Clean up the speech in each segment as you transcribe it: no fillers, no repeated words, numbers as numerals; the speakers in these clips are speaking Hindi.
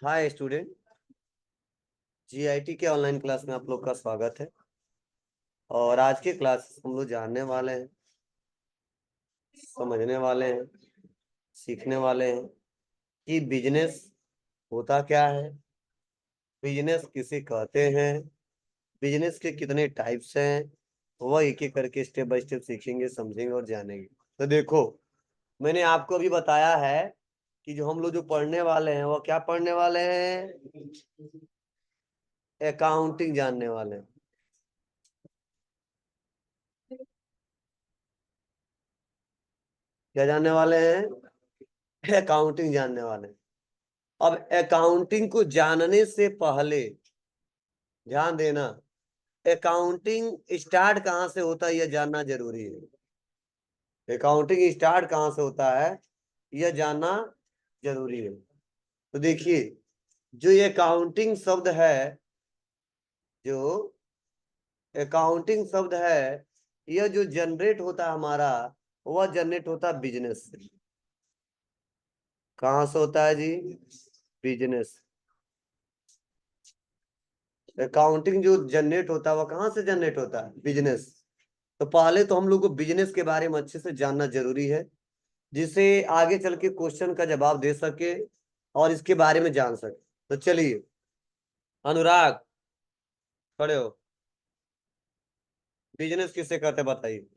हाय स्टूडेंट, जीआईटी के ऑनलाइन क्लास में आप लोग का स्वागत है। और आज के क्लास हम लोग जानने वाले हैं, समझने वाले हैं, सीखने वाले हैं कि बिजनेस होता क्या है, बिजनेस किसे कहते हैं, बिजनेस के कितने टाइप्स हैं। वह एक एक करके स्टेप बाय स्टेप सीखेंगे, समझेंगे और जानेंगे। तो देखो, मैंने आपको अभी बताया है कि जो हम लोग जो पढ़ने वाले हैं, वो क्या पढ़ने वाले हैं? अकाउंटिंग जानने वाले हैं। क्या जानने वाले हैं? अकाउंटिंग जानने वाले हैं। अब अकाउंटिंग को जानने से पहले ध्यान देना, अकाउंटिंग स्टार्ट कहाँ से होता है यह जानना जरूरी है। अकाउंटिंग स्टार्ट कहाँ से होता है यह जानना जरूरी है। तो देखिए, जो ये अकाउंटिंग शब्द है, जो अकाउंटिंग शब्द है, यह जो जनरेट होता है हमारा, वह जनरेट होता है बिजनेस से। कहाँ से होता है जी? बिजनेस। अकाउंटिंग जो जनरेट होता है वह कहाँ से जनरेट होता है? बिजनेस। तो पहले तो हम लोग को बिजनेस के बारे में अच्छे से जानना जरूरी है, जिससे आगे चल के क्वेश्चन का जवाब दे सके और इसके बारे में जान सके। तो चलिए, अनुराग खड़े हो। बिजनेस किसे कहते हैं बताइए।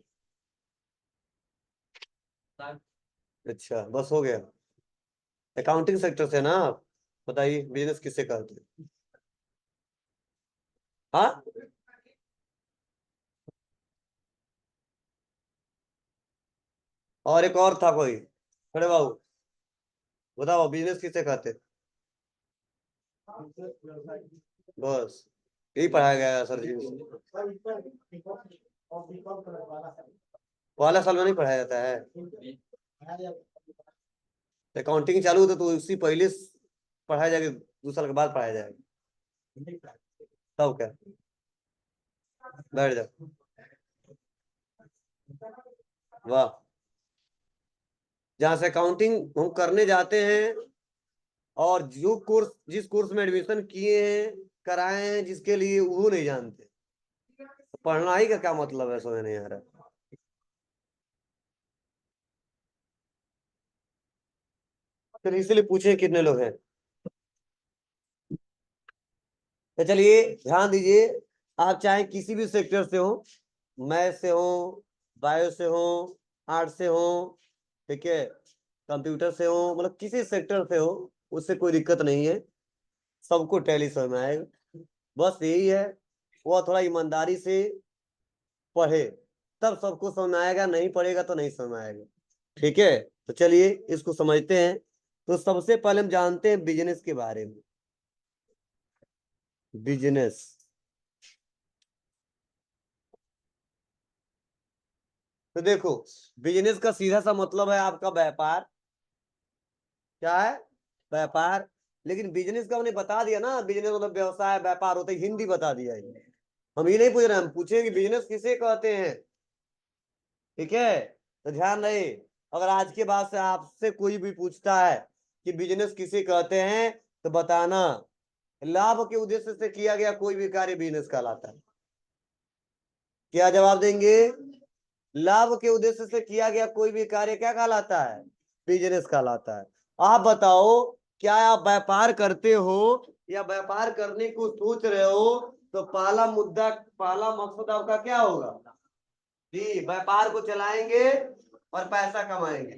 अच्छा, बस हो गया। अकाउंटिंग सेक्टर से ना आप? बताइए बिजनेस किसे कहते हैं। हाँ, और एक और था कोई। खड़े बाबू, बताओ बिजनेस किसे कहते हैं? बस यही पढ़ाया गया है सर जी से। पहला साल में नहीं पढ़ाया जाता है? अकाउंटिंग चालू होता तो उसी पहले पढ़ाया जाएगा, 2 साल के बाद पढ़ाया जाएगा। तब क्या? बैठ जाओ। वाह। जहाँ से अकाउंटिंग हम करने जाते हैं, और जो कोर्स जिस कोर्स में एडमिशन किए हैं, कराए हैं, जिसके लिए वो नहीं जानते, तो पढ़ना ही का क्या मतलब है, समझ नहीं आ रहा। फिर इसलिए पूछे कितने लोग हैं। तो चलिए ध्यान दीजिए, आप चाहे किसी भी सेक्टर से हो, मैथ से हो, बायो से हो, आर्ट से हो, ठीक है, कंप्यूटर से हो, मतलब किसी सेक्टर से हो, उससे कोई दिक्कत नहीं है। सबको टैली समझ में आएगा। बस यही है, वो थोड़ा ईमानदारी से पढ़े, तब सबको समझ में आएगा, नहीं पढ़ेगा तो नहीं समझ में आएगा। ठीक है, तो चलिए इसको समझते हैं। तो सबसे पहले हम जानते हैं बिजनेस के बारे में। बिजनेस, तो देखो, बिजनेस का सीधा सा मतलब है आपका व्यापार। क्या है? व्यापार। लेकिन बिजनेस का हमने बता दिया ना, बिजनेस मतलब व्यवसाय, व्यापार होता है, हिंदी बता दिया है। हम ये नहीं पूछ रहे, हम पूछेंगे बिजनेस किसे कहते हैं। ठीक है, तो ध्यान रहे, अगर आज के बाद से आपसे कोई भी पूछता है कि बिजनेस किसे कहते हैं, तो बताना लाभ के उद्देश्य से किया गया कोई भी कार्य बिजनेस कहलाता है। क्या जवाब देंगे? लाभ के उद्देश्य से किया गया कोई भी कार्य क्या कहलाता है? बिजनेस कहलाता है। आप बताओ, क्या आप व्यापार करते हो या व्यापार करने को सोच रहे हो? तो पहला मुद्दा, पहला मकसद आपका क्या होगा जी? व्यापार को चलाएंगे और पैसा कमाएंगे।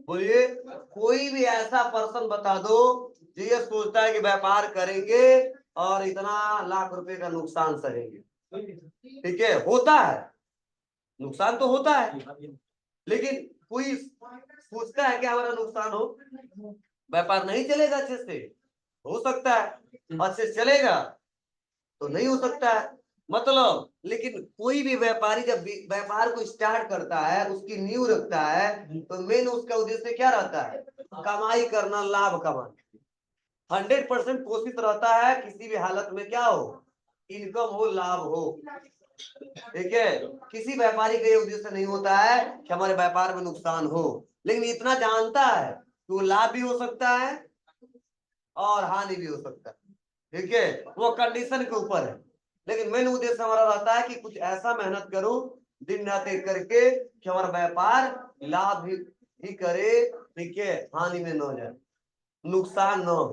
बोलिए, कोई भी ऐसा पर्सन बता दो जो ये सोचता है कि व्यापार करेंगे और इतना लाख रुपए का नुकसान सहेंगे। ठीक है, होता है, नुकसान तो होता है, लेकिन कोई सोचता है कि हमारा नुकसान हो? व्यापार नहीं चलेगा अच्छे से? हो सकता है अच्छे से चलेगा, तो नहीं हो सकता है, मतलब। लेकिन कोई भी व्यापारी जब व्यापार को स्टार्ट करता है, उसकी नींव रखता है, तो मेन उसका उद्देश्य क्या रहता है? कमाई करना, लाभ कमाना। 100% कोशिश रहता है किसी भी हालत में क्या हो? इनकम हो, लाभ हो। ठीक है, किसी व्यापारी का ये उद्देश्य नहीं होता है कि हमारे व्यापार में नुकसान हो, लेकिन इतना जानता है कि वो लाभ भी हो सकता है और हानि भी हो सकता है। ठीक है, वो कंडीशन के ऊपर है, लेकिन मेन उद्देश्य हमारा रहता है कि कुछ ऐसा मेहनत करूं दिन रात एक करके कि हमारा व्यापार लाभ ही करे, ठीक है, हानि में न हो जाए, नुकसान न हो।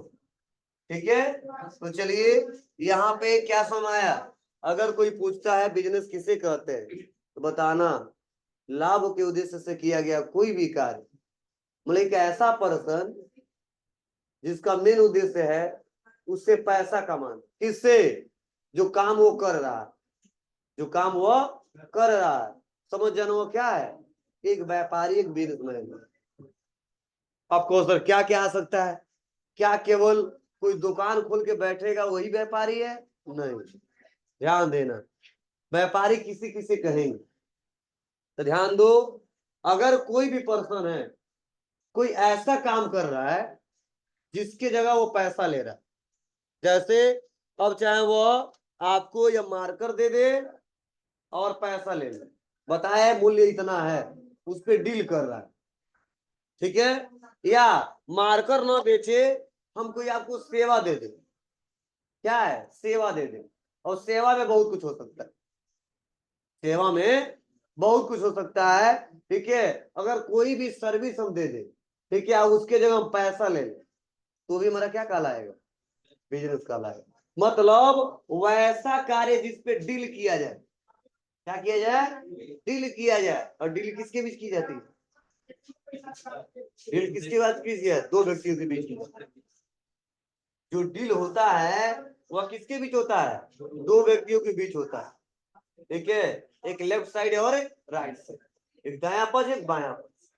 ठीक है, तो चलिए यहाँ पे क्या समझ आया। अगर कोई पूछता है बिजनेस किसे कहते हैं तो बताना लाभ के उद्देश्य से किया गया कोई भी कार्य, मतलब एक ऐसा पर्सन जिसका मेन उद्देश्य है उससे पैसा कमाना। किससे? जो काम वो कर रहा है, जो काम वो कर रहा है, समझ जाना वो क्या है, एक व्यापारी, एक बिजनेसमैन। आपको सर क्या क्या आ सकता है? क्या केवल कोई दुकान खोल के बैठेगा वही व्यापारी है? नहीं, ध्यान देना, व्यापारी किसी किसी कहेंगे तो ध्यान दो। अगर कोई भी पर्सन है, कोई ऐसा काम कर रहा है जिसकी जगह वो पैसा ले रहा है, जैसे अब चाहे वो आपको या मार्कर दे दे और पैसा ले ले, बताए मूल्य इतना है, उस पर डील कर रहा है, ठीक है, या मार्कर ना बेचे, हम कोई आपको सेवा दे दे, क्या है, सेवा दे दे, और सेवा में बहुत कुछ हो सकता है, सेवा में बहुत कुछ हो सकता है, ठीक है। अगर कोई भी सर्विस हम दे दे, ठीक है, उसके जगह हम पैसा ले ले, तो भी हमारा क्या कहलाएगा, बिजनेस कहलाएगा। मतलब वैसा कार्य जिस पे डील किया जाए, क्या किया जाए, डील किया जाए। और डील किसके बीच की जाती है, डील किसके बाद की जाए, दो व्यक्तियों के बीच की। जो डील होता है वह किसके बीच होता है, दो व्यक्तियों के बीच होता है, ठीक है, एक लेफ्ट साइड और एक राइट साइड, एक दायां पक्ष एक बायां पक्ष।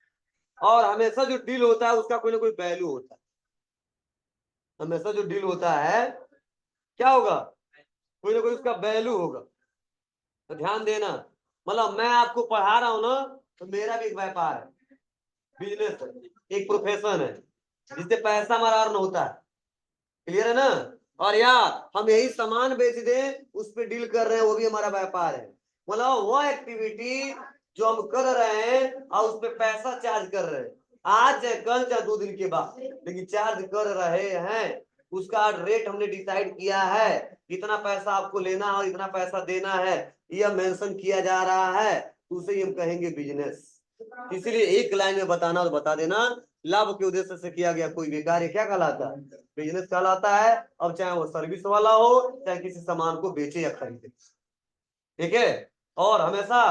और हमेशा जो डील होता है उसका कोई ना कोई वैल्यू होता है, हमेशा जो डील होता है क्या होगा, कोई ना कोई उसका वैल्यू होगा। तो ध्यान देना, मतलब मैं आपको पढ़ा रहा हूं ना, तो मेरा भी एक व्यापार है, बिजनेस है, एक प्रोफेशन है जिससे पैसा हमारा अर्न होता है, क्लियर है ना। और या हम यही सामान बेच दें, उस पर डील कर रहे हैं, वो भी हमारा व्यापार है। मतलब वो एक्टिविटी जो हम कर रहे हैं और उस पर पैसा चार्ज कर रहे हैं, आज चाहे कल चाहे 2 दिन के बाद, लेकिन चार्ज कर रहे हैं, उसका रेट हमने डिसाइड किया है, कितना पैसा आपको लेना है और इतना पैसा देना है, यह मेंशन किया जा रहा है, उसे ही हम कहेंगे बिजनेस। इसीलिए एक लाइन में बताना और बता देना, लाभ के उद्देश्य से किया गया कोई भी कार्य क्या कहलाता है, बिजनेस कहलाता है। अब चाहे वो सर्विस वाला हो, चाहे किसी सामान को बेचे या खरीदे, ठीक है। और हमेशा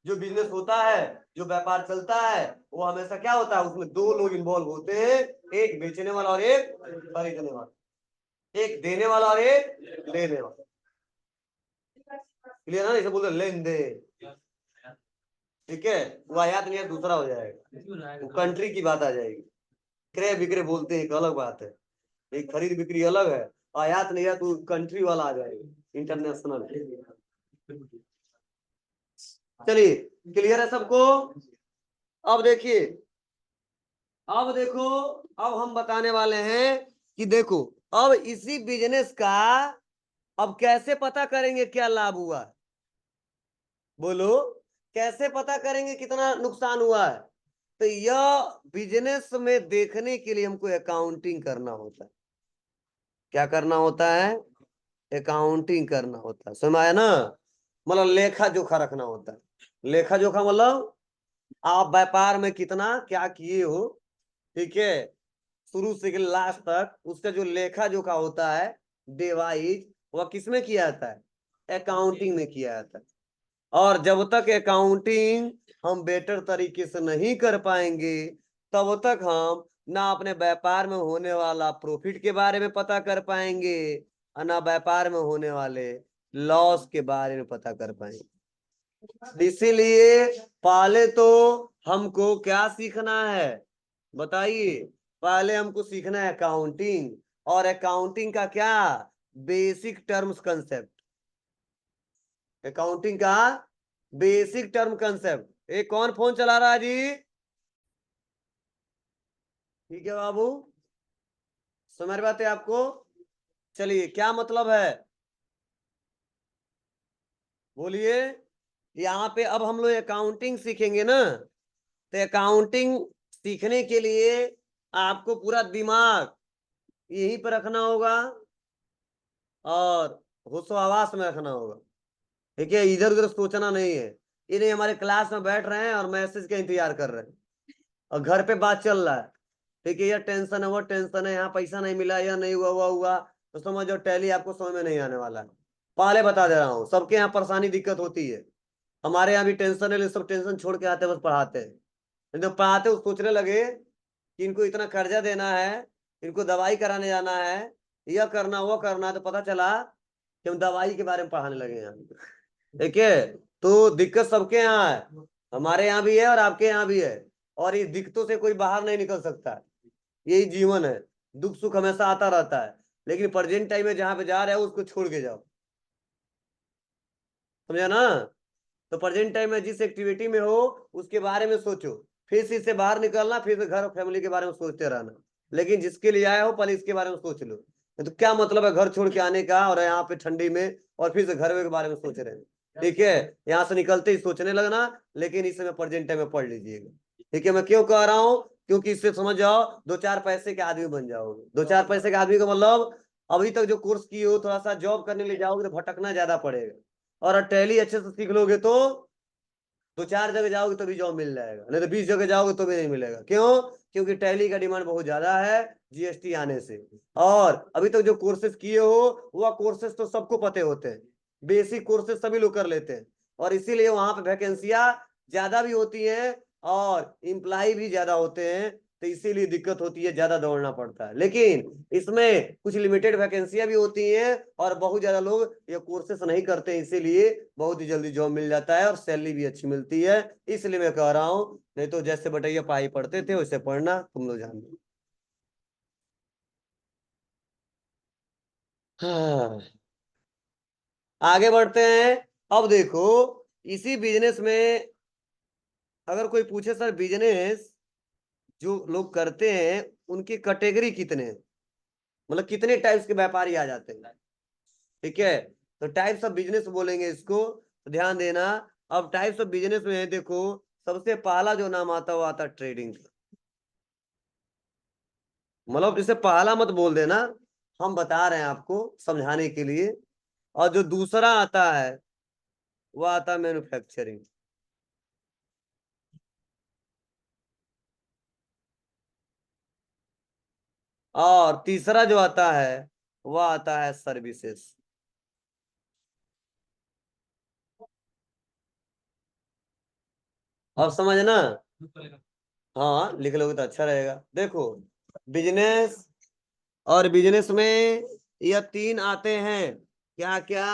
जो बिजनेस होता है, जो व्यापार चलता है, वो हमेशा क्या होता है, उसमें दो लोग इन्वॉल्व होते हैं, एक बेचने वाला और एक खरीदने वाला, एक देने वाला और एक लेने वाला, क्लियर है ना, इसे बोलते लेन देन, ठीक है। वो आयात निर्यात दूसरा हो जाएगा, वो कंट्री की बात आ जाएगी। क्रय विक्रय बोलते हैं, एक अलग बात है, एक खरीद बिक्री अलग है, आयात निर्यात तो कंट्री वाला आ जाएगा, इंटरनेशनल। चलिए क्लियर है सबको। अब देखिए, अब देखो, अब हम बताने वाले हैं कि देखो, अब इसी बिजनेस का अब कैसे पता करेंगे क्या लाभ हुआ, बोलो, कैसे पता करेंगे कितना नुकसान हुआ है। तो यह बिजनेस में देखने के लिए हमको अकाउंटिंग करना होता है। क्या करना होता है, अकाउंटिंग करना होता है, समझ आया ना, मतलब लेखा जोखा रखना होता है। लेखा जोखा मतलब आप व्यापार में कितना क्या किए हो, ठीक है, शुरू से लास्ट तक उसका जो लेखा जोखा होता है डिवाइज, वह किसमें किया जाता है, अकाउंटिंग में किया जाता है। और जब तक अकाउंटिंग हम बेटर तरीके से नहीं कर पाएंगे, तब तक हम ना अपने व्यापार में होने वाला प्रॉफिट के बारे में पता कर पाएंगे और ना व्यापार में होने वाले लॉस के बारे में पता कर पाएंगे। इसीलिए पहले तो हमको क्या सीखना है, बताइए, पहले हमको सीखना है अकाउंटिंग, और अकाउंटिंग का क्या, बेसिक टर्म्स कंसेप्ट, अकाउंटिंग का बेसिक टर्म कंसेप्ट। एक कौन फोन चला रहा है जी, ठीक है बाबू, समझ बात है आपको। चलिए क्या मतलब है, बोलिए। यहाँ पे अब हम लोग अकाउंटिंग सीखेंगे ना, तो अकाउंटिंग सीखने के लिए आपको पूरा दिमाग यहीं पर रखना होगा और होशो हवास में रखना होगा। ठीक है, इधर उधर सोचना नहीं है। ये नहीं हमारे क्लास में बैठ रहे हैं और मैसेज का इंतजार कर रहे हैं और घर पे बात चल रहा है, ठीक है, यह टेंशन है वो टेंशन है, यहाँ पैसा नहीं मिला, यह नहीं हुआ हुआ हुआ, तो समझो टैली आपको समझ में नहीं आने वाला है। पहले बता दे रहा हूँ, सबके यहाँ परेशानी दिक्कत होती है। हमारे यहाँ भी टेंशन है, लेकिन सब टेंशन छोड़ के आते हैं, बस पढ़ाते हैं। नहीं तो पढ़ाते वो सोचने लगे कि इनको इतना कर्जा देना है, इनको दवाई कराने जाना है, यह करना वो करना है, तो पता चला कि हम दवाई के बारे में पढ़ाने लगे यहाँ। ठीक है, तो दिक्कत सबके यहाँ है, हमारे यहाँ भी है और आपके यहाँ भी है, और ये दिक्कतों से कोई बाहर नहीं निकल सकता। यही जीवन है, दुख सुख हमेशा आता रहता है, लेकिन प्रेजेंट टाइम में जहां पे जा रहे हो उसको छोड़ के जाओ। समझा ना? तो प्रेजेंट टाइम में जिस एक्टिविटी में हो उसके बारे में सोचो, फिर से इससे बाहर निकलना, फिर से घर और फैमिली के बारे में सोचते रहना। लेकिन जिसके लिए आए हो पहले इसके बारे में सोच लो। तो क्या मतलब है घर छोड़ के आने का और यहाँ पे ठंडी में और फिर से घर के बारे में सोच रहे हैं? ठीक है, यहाँ से निकलते ही सोचने लगना, लेकिन इस समय प्रेजेंट टाइम में पढ़ लीजिएगा। ठीक है, मैं क्यों कह रहा हूँ, क्योंकि इससे समझ जाओ दो चार पैसे के आदमी बन जाओगे। दो चार पैसे के आदमी का मतलब, अभी तक जो कोर्स किए हो थोड़ा सा जॉब करने ले जाओगे तो भटकना ज्यादा पड़ेगा, और टैली अच्छे से सीख लोगे तो दो चार जगह जाओगे तो भी जॉब मिल जाएगा, नहीं तो 20 जगह जाओगे तो भी नहीं मिलेगा। क्यों? क्योंकि टैली का डिमांड बहुत ज्यादा है जीएसटी आने से। और अभी तक जो कोर्सेज किए हो वह कोर्सेज तो सबको पते होते हैं, बेसिक कोर्सेज सभी लोग कर लेते हैं, और इसीलिए वहां पे वैकेंसियां ज्यादा भी होती है और इम्प्लाई भी ज्यादा होते हैं, तो इसीलिए दिक्कत होती है, ज्यादा दौड़ना पड़ता है। लेकिन इसमें कुछ लिमिटेड वैकेंसियां भी होती हैं और बहुत ज्यादा लोग ये कोर्सेस नहीं करते, इसीलिए बहुत ही जल्दी जॉब मिल जाता है और सैलरी भी अच्छी मिलती है। इसलिए मैं कह रहा हूँ, नहीं तो जैसे बटैया पढ़ाई पढ़ते थे वैसे पढ़ना, तुम लोग जान लो। हाँ, आगे बढ़ते हैं। अब देखो, इसी बिजनेस में अगर कोई पूछे सर बिजनेस जो लोग करते हैं उनकी कैटेगरी कितने हैं, मतलब कितने टाइप्स के व्यापारी आ जाते हैं। ठीक है, तो टाइप्स ऑफ बिजनेस बोलेंगे इसको, तो ध्यान देना। अब टाइप्स ऑफ बिजनेस में देखो, सबसे पहला जो नाम आता है वो आता है ट्रेडिंग का। मतलब इसे पहला मत बोल देना, हम बता रहे हैं आपको समझाने के लिए। और जो दूसरा आता है वो आता है मैन्युफैक्चरिंग। और तीसरा जो आता है वो आता है सर्विसेज। अब समझना। हाँ, लिख लोगे तो अच्छा रहेगा। देखो, बिजनेस, और बिजनेस में यह तीन आते हैं, क्या क्या?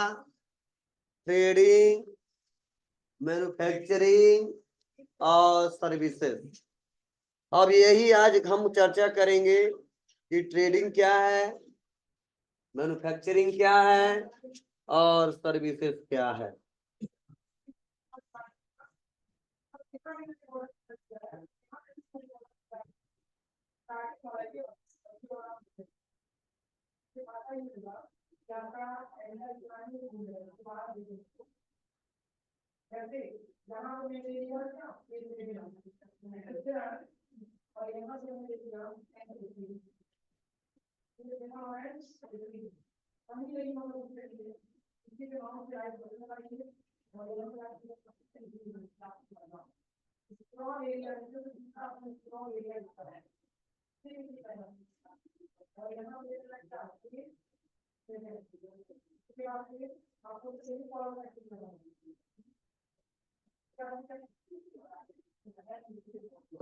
ट्रेडिंग, मैन्युफैक्चरिंग और सर्विसेज। अब यही आज हम चर्चा करेंगे कि ट्रेडिंग क्या है, मैन्युफैक्चरिंग क्या है और सर्विसेज क्या है।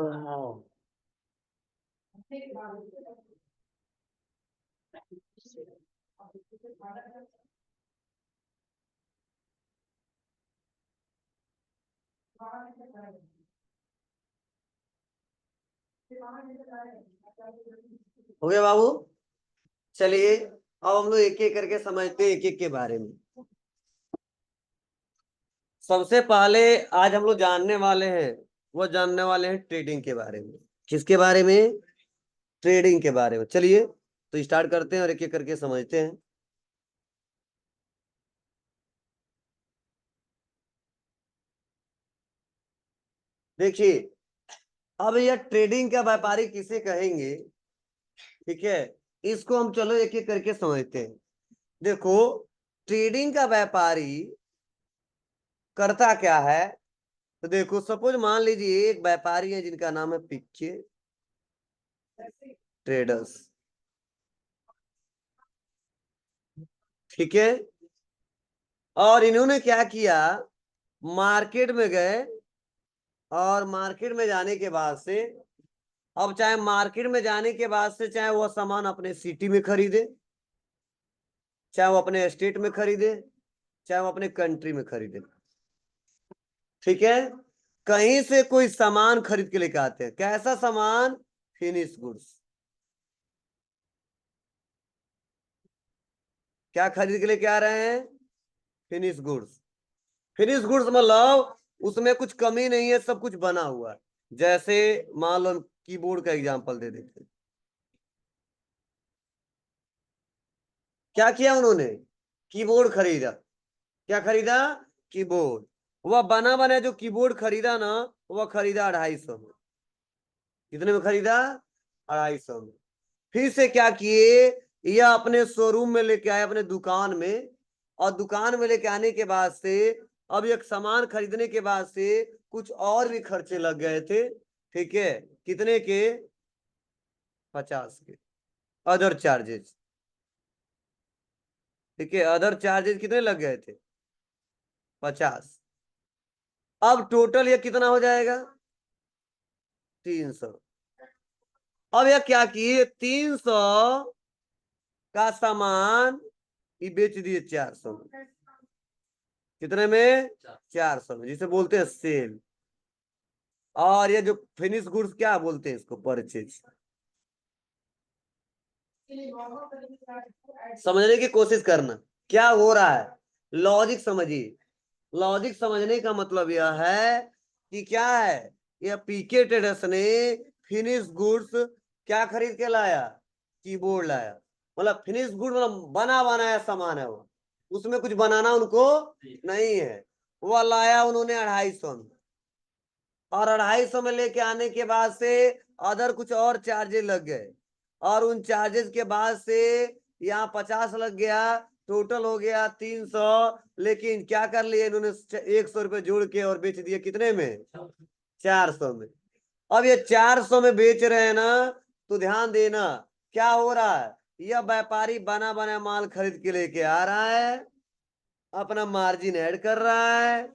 हाँ। हो गया बाबू? चलिए, अब हम लोग एक एक करके समझते हैं एक एक के बारे में। सबसे पहले आज हम लोग जानने वाले हैं, वो जानने वाले हैं ट्रेडिंग के बारे में। किसके बारे में? ट्रेडिंग के बारे में। चलिए तो स्टार्ट करते हैं और एक एक करके समझते हैं। देखिए, अब यह ट्रेडिंग का व्यापारी किसे कहेंगे? ठीक है, इसको हम चलो एक एक करके समझते हैं। देखो, ट्रेडिंग का व्यापारी करता क्या है। तो देखो, सपोज मान लीजिए एक व्यापारी है जिनका नाम है पिक्चे ट्रेडर्स, ठीक है। और इन्होंने क्या किया, मार्केट में गए, और मार्केट में जाने के बाद से, अब चाहे मार्केट में जाने के बाद से चाहे वो सामान अपने सिटी में खरीदे, चाहे वो अपने स्टेट में खरीदे, चाहे वो अपने कंट्री में खरीदे, ठीक है। कहीं से कोई सामान खरीद के लेके आते हैं। कैसा सामान? Finish goods. क्या खरीद के लेके आ रहे हैं? Finish goods. फिनिश गुड्स मतलब उसमें कुछ कमी नहीं है, सब कुछ बना हुआ है। जैसे मान लो कीबोर्ड का एग्जांपल दे देते हैं। क्या किया उन्होंने? कीबोर्ड खरीदा। क्या खरीदा? कीबोर्ड। वह बना बना जो कीबोर्ड खरीदा ना, वह खरीदा 250 में। कितने में खरीदा? 250 में। फिर से क्या किए, यह अपने शोरूम में लेके आए, अपने दुकान में। और दुकान में लेके आने के बाद से, अब एक सामान खरीदने के बाद से कुछ और भी खर्चे लग गए थे, ठीक है। कितने के? 50 के। अदर चार्जेस, ठीक है। अदर चार्जेस कितने लग गए थे? 50। अब टोटल ये कितना हो जाएगा? 300। अब यह क्या किए, 300 का सामान ये बेच दिए 400 में। कितने में? 400 में, जिसे बोलते हैं सेल। और ये जो फिनिश गुड्स क्या बोलते हैं इसको? परचेज। समझने की कोशिश करना क्या हो रहा है, लॉजिक समझिए। लॉजिक समझने का मतलब यह है कि क्या है, यह पीके ट्रेडर्स ने फिनिश गुड्स क्या खरीद के लाया? कीबोर्ड लाया। मतलब फिनिश गुड मतलब बना बनाया सामान है वो, उसमें कुछ बनाना उनको नहीं है। वह लाया उन्होंने 250 में। और 250 में लेके आने के बाद से अदर कुछ और चार्जेस लग गए, और उन चार्जेस के बाद से यहाँ 50 लग गया। टोटल हो गया 300। लेकिन क्या कर लिए इन्होंने? 100 रुपये जोड़ के और बेच दिए कितने में? 400 में। अब ये 400 में बेच रहे हैं ना, तो ध्यान देना क्या हो रहा है। यह व्यापारी बना बना माल खरीद के लेके आ रहा है, अपना मार्जिन ऐड कर रहा है,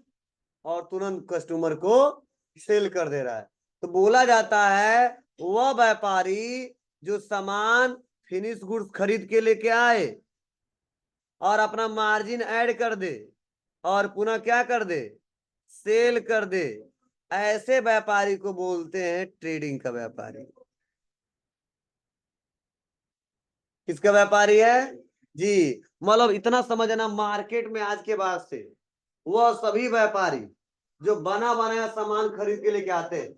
और तुरंत कस्टमर को सेल कर दे रहा है। तो बोला जाता है वह व्यापारी जो सामान फिनिश गुड्स खरीद के लेके आए और अपना मार्जिन ऐड कर दे, और पुनः क्या कर दे? सेल कर दे। ऐसे व्यापारी को बोलते हैं ट्रेडिंग का व्यापारी। किसका व्यापारी है? जी। मतलब इतना समझना, मार्केट में आज के बाद से वह सभी व्यापारी जो बना बनाया सामान खरीद के लेके आते हैं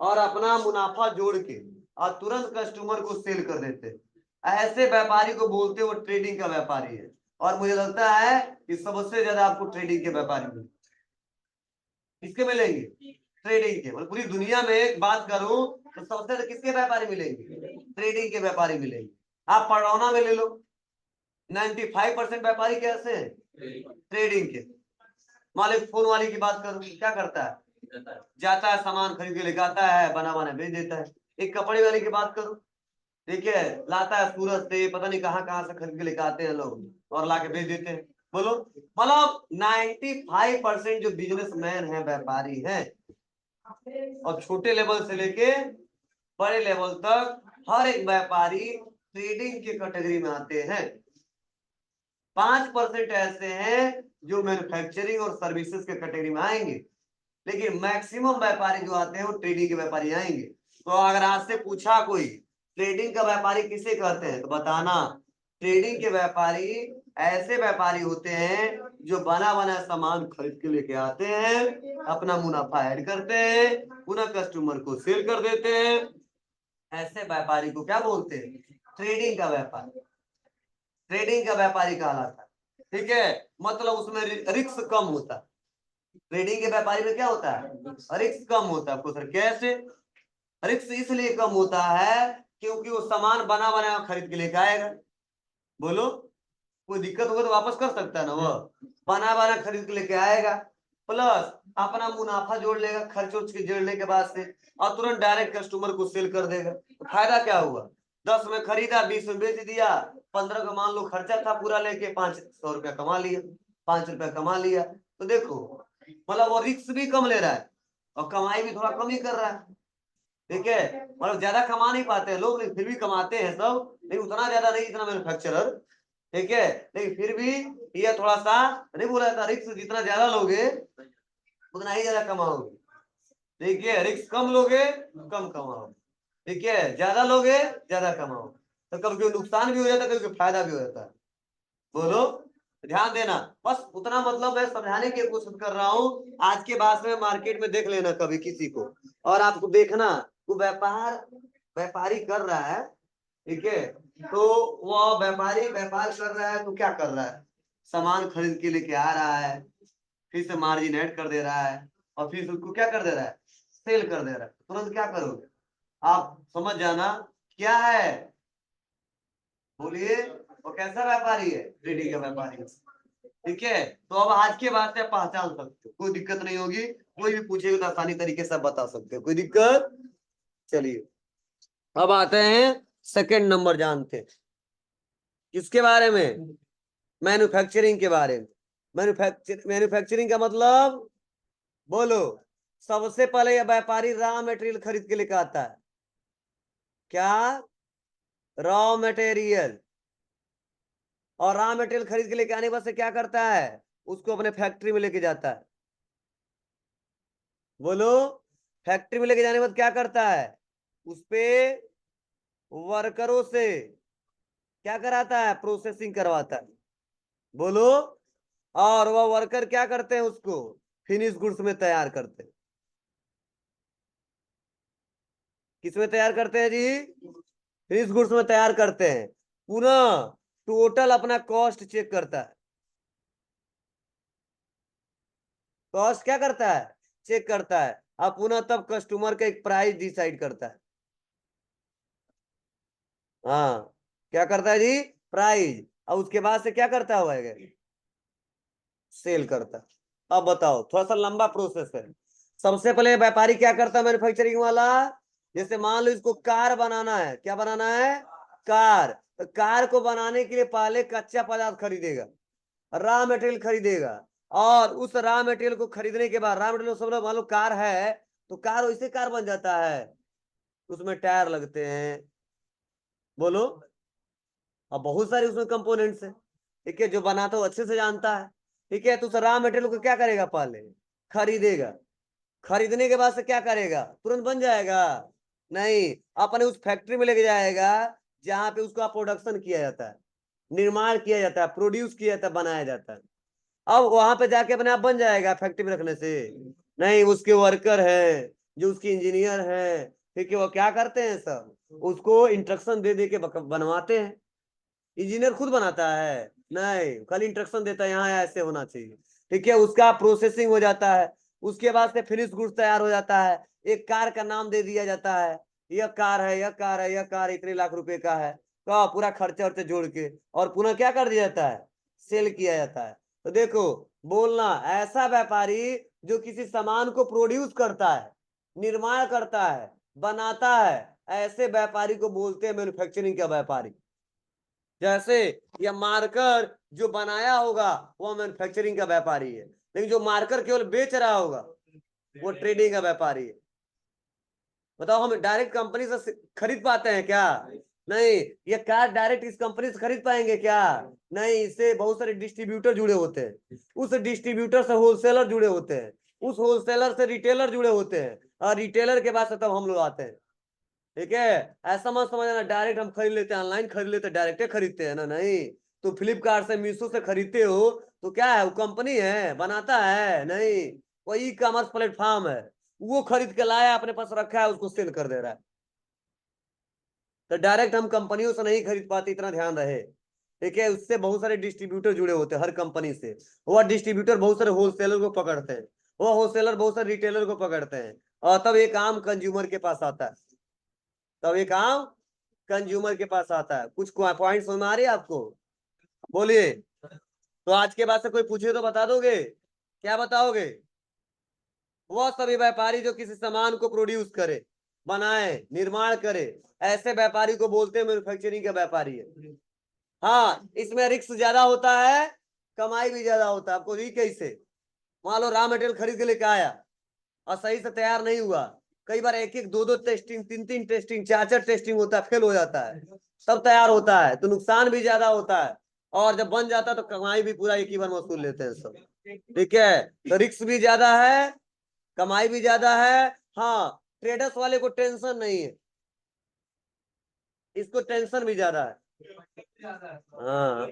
और अपना मुनाफा जोड़ के और तुरंत कस्टमर को सेल कर देते हैं, ऐसे व्यापारी को बोलते हैं वो ट्रेडिंग का व्यापारी है। और मुझे लगता है कि सबसे ज्यादा आपको ट्रेडिंग के व्यापारी मिलेंगे। किसके मिलेंगे? ट्रेडिंग के। मतलब पूरी दुनिया में एक बात करूं तो सबसे ज्यादा किसके व्यापारी मिलेंगे? ट्रेडिंग के व्यापारी मिलेंगे। आप पड़ौना में ले लो, 95% व्यापारी कैसे हैं? ट्रेडिंग के। मालिक फोन वाले की बात करूं, क्या करता है? जाता है सामान खरीद के लेके आता है, बना बना बेच देता है। एक कपड़े वाले की बात करूं, ठीक है, लाता है सूरत से, पता नहीं कहाँ कहाँ से खरीद के लेके आते हैं लोग और लाके बेच देते हैं। बोलो, मतलब 95% जो बिजनेसमैन है, व्यापारी हैं, और छोटे लेवल से लेके बड़े लेवल तक हर एक व्यापारी ट्रेडिंग के कैटेगरी में आते हैं। 5% ऐसे हैं जो मैन्युफैक्चरिंग और सर्विसेज के कैटेगरी में आएंगे, लेकिन मैक्सिमम व्यापारी जो आते हैं वो ट्रेडिंग के व्यापारी आएंगे। तो अगर आज से पूछा कोई ट्रेडिंग का व्यापारी किसे कहते हैं, तो बताना ट्रेडिंग के व्यापारी ऐसे व्यापारी होते हैं जो बना बना सामान खरीद के लेके आते हैं, अपना मुनाफा ऐड करते हैं, पुनः कस्टमर को सेल कर देते हैं। ऐसे व्यापारी को क्या बोलते हैं? ट्रेडिंग का व्यापारी। ट्रेडिंग का व्यापारी कहलाता है, ठीक है। मतलब उसमें रिस्क कम होता है। ट्रेडिंग के व्यापारी में क्या होता है? रिस्क कम होता है। आपको सर कैसे? रिस्क इसलिए कम होता है क्योंकि वो सामान बना बनाया खरीद के लेके आएगा। बोलो, कोई दिक्कत होगा तो वापस कर सकता है ना, वो बना बना खरीद के लेके आएगा, प्लस अपना मुनाफा जोड़ लेगा खर्च उर्च के जोड़ने के बाद से, और तुरंत डायरेक्ट कस्टमर को सेल कर देगा। तो फायदा क्या हुआ, 10 में खरीदा, 20 में बेच दिया, 15 का मान लो खर्चा था पूरा लेके 500 रुपया कमा लिया, 5 रुपया कमा लिया। तो देखो मतलब वो रिस्क भी कम ले रहा है और कमाई भी थोड़ा कम ही कर रहा है। ठीक है, मतलब ज्यादा कमा नहीं पाते हैं लोग, लेकिन फिर भी कमाते हैं सब, लेकिन उतना ज्यादा नहीं जितना मैन्युफैक्चरर। ठीक है, लेकिन फिर भी ये थोड़ा सा नहीं बोला जाता, रिस्क जितना ज्यादा लोगे उतना ही ज्यादा कमाओगे। ठीक है, रिस्क कम लोगे कम कमाओगे, ठीक है, ज्यादा लोगे ज्यादा कमाओगे। तो कभी कभी नुकसान भी हो जाता है, कभी फायदा भी हो जाता है। बोलो, ध्यान देना, बस उतना मतलब मैं समझाने की कोशिश कर रहा हूँ। आज के बाद में मार्केट में देख लेना कभी किसी को, और आपको देखना वो व्यापारी कर रहा है, ठीक है, तो वो व्यापारी व्यापार कर रहा है तो क्या कर रहा है, सामान खरीद के लेके आ रहा है, फिर से मार्जिन ऐड कर दे रहा है, और फिर उसको क्या कर दे रहा है, सेल कर दे रहा है। तुरंत क्या करोगे आप, समझ जाना क्या है। बोलिए, वो कैसा व्यापारी है, ट्रेडिंग का व्यापारी है। ठीक है, तो अब आज के बाद से पहचान सकते हो, कोई दिक्कत नहीं होगी, कोई भी पूछेगा तो आसानी तरीके से बता सकते हो, कोई दिक्कत। चलिए अब आते हैं सेकंड नंबर, जानते हैं किसके बारे में, मैन्युफैक्चरिंग के बारे में। मैन्युफैक्चरिंग का मतलब बोलो, सबसे पहले यह व्यापारी रॉ मटेरियल खरीद के लेकर आता है। क्या, रॉ मटेरियल, और रॉ मटेरियल खरीद के लेके आने के बाद से क्या करता है, उसको अपने फैक्ट्री में लेके जाता है। बोलो, फैक्ट्री में लेके जाने के बाद क्या करता है, उस पे वर्करों से क्या कराता है, प्रोसेसिंग करवाता है। बोलो, और वह वर्कर क्या करते हैं, उसको फिनिश गुड्स में तैयार करते हैं। किसमें तैयार करते हैं जी, फिनिश गुड्स में तैयार करते हैं। पुनः टोटल अपना कॉस्ट चेक करता है, कॉस्ट क्या करता है, चेक करता है, अब पुनः तब कस्टमर का एक प्राइस डिसाइड करता है। हाँ, क्या करता है जी, प्राइस, और उसके बाद से क्या करता है, सेल करता है। अब बताओ, थोड़ा सा लंबा प्रोसेस है। सबसे पहले व्यापारी क्या करता है, मैन्युफैक्चरिंग वाला, जैसे मान लो इसको कार बनाना है, क्या बनाना है, कार, तो कार को बनाने के लिए पहले कच्चा पदार्थ खरीदेगा, रॉ मटेरियल खरीदेगा, और उस रॉ मटेरियल को खरीदने के बाद, रॉ मटेरियल सब लोग मान लो कार है, तो कार वैसे कार बन जाता है, उसमें टायर लगते हैं। बोलो, अब बहुत सारे उसमें कंपोनेंट्स हैं, ठीक है, जो बनाता हो अच्छे से जानता है। ठीक है, तो उस रॉ मटेरियल को क्या करेगा, पहले खरीदेगा, खरीदने के बाद से क्या करेगा, तुरंत बन जाएगा, नहीं, अपने उस फैक्ट्री में लेके जाएगा जहां पे उसका प्रोडक्शन किया जाता है, निर्माण किया जाता है, प्रोड्यूस किया जाता है, बनाया जाता है। अब वहां पे जाके अपने आप बन जाएगा फैक्ट्री में रखने से, नहीं, उसके वर्कर है, जो उसके इंजीनियर है, ठीक है, वो क्या करते हैं, सब उसको इंस्ट्रक्शन दे दे के बनवाते हैं। इंजीनियर खुद बनाता है, नहीं, खाली इंस्ट्रक्शन देता है, यहाँ ऐसे होना चाहिए। ठीक है, उसका प्रोसेसिंग हो जाता है, उसके बाद से फिनिश गुड्स तैयार हो जाता है, एक कार का नाम दे दिया जाता है, यह कार है, यह कार है, यह कार इतने लाख रुपए का है, तो पूरा खर्चा वर्चा जोड़ के, और पुनः क्या कर दिया जाता है, सेल किया जाता है। तो देखो, बोलना ऐसा व्यापारी जो किसी सामान को प्रोड्यूस करता है, निर्माण करता है, बनाता है, ऐसे व्यापारी को बोलते हैं मैन्युफैक्चरिंग का व्यापारी। जैसे यह मार्कर जो बनाया होगा वो मैन्युफैक्चरिंग का व्यापारी है, लेकिन जो मार्कर केवल बेच रहा होगा वो ट्रेडिंग का व्यापारी है। बताओ, हम डायरेक्ट कंपनी से खरीद पाते हैं क्या, नहीं, ये कार डायरेक्ट इस कंपनी से खरीद पाएंगे क्या, नहीं, इससे बहुत सारे डिस्ट्रीब्यूटर जुड़े होते हैं, उस डिस्ट्रीब्यूटर से होलसेलर जुड़े होते हैं, उस होलसेलर से रिटेलर जुड़े होते हैं, और रिटेलर के बाद से तब हम लोग आते हैं। ठीक है, ऐसा मत समझना डायरेक्ट हम खरीद लेते हैं, ऑनलाइन खरीद लेते हैं, डायरेक्ट खरीदते हैं ना, नहीं, तो फ्लिपकार्ट से, मीशो से खरीदते हो तो क्या है, वो कंपनी है, बनाता है, नहीं, वो ई कॉमर्स प्लेटफॉर्म है, वो खरीद के लाया, अपने पास रखा है, उसको सेल कर दे रहा है। तो डायरेक्ट हम कंपनियों से नहीं खरीद पाते, इतना ध्यान रहे। ठीक है, उससे बहुत सारे डिस्ट्रीब्यूटर जुड़े होते हैं हर कंपनी से, वो डिस्ट्रीब्यूटर बहुत सारे होलसेलर को पकड़ते हैं, वो होलसेलर बहुत सारे रिटेलर को पकड़ते हैं, और तब एक आम कंज्यूमर के पास आता है, तब एक आम कंज्यूमर के पास आता है। कुछ पॉइंट समझ में आ रही है आपको? बोलिए। तो आज के बाद से कोई पूछे तो बता दोगे? क्या बताओगे? वह सभी व्यापारी जो किसी सामान को प्रोड्यूस करे, बनाए, निर्माण करे, ऐसे व्यापारी को बोलते हैं मैन्युफैक्चरिंग का व्यापारी है। हाँ, इसमें रिस्क ज्यादा होता है, कमाई भी ज्यादा होता है। आपको ये कैसे? मान लो रॉ मटेरियल खरीद के लेके आया और सही से तैयार नहीं हुआ, कई बार एक एक दो दो टेस्टिंग, तीन तीन टेस्टिंग, चार चार टेस्टिंग होता है, फेल हो जाता है, तब तैयार होता है, तो नुकसान भी ज्यादा होता है। और जब बन जाता है तो कमाई भी पूरा एक ही बार वसूल लेते हैं सब। ठीक है, तो रिस्क भी ज्यादा है, कमाई भी ज्यादा है। हाँ, ट्रेडर्स वाले को टेंशन नहीं है, इसको टेंशन भी ज्यादा है। हाँ।